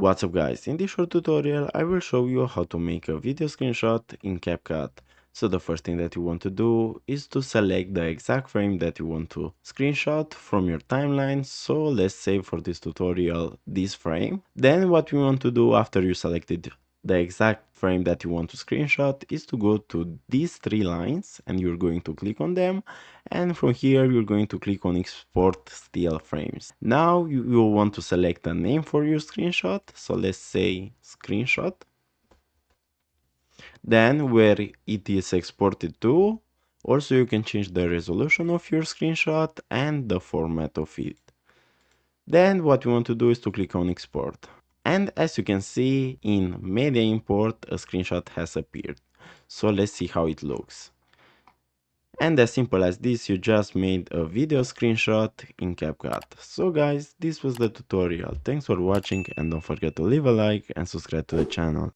What's up guys, in this short tutorial I will show you how to make a video screenshot in CapCut. So the first thing that you want to do is to select the exact frame that you want to screenshot from your timeline. So let's say for this tutorial this frame. Then what we want to do after you selected the exact frame that you want to screenshot is to go to these three lines and you're going to click on them, and from here you're going to click on export still frames. Now you will want to select a name for your screenshot, so let's say screenshot. Then where it is exported to, also you can change the resolution of your screenshot and the format of it. Then what you want to do is to click on export. And as you can see in media import, a screenshot has appeared. So let's see how it looks. And as simple as this, you just made a video screenshot in CapCut. So guys, this was the tutorial. Thanks for watching and don't forget to leave a like and subscribe to the channel.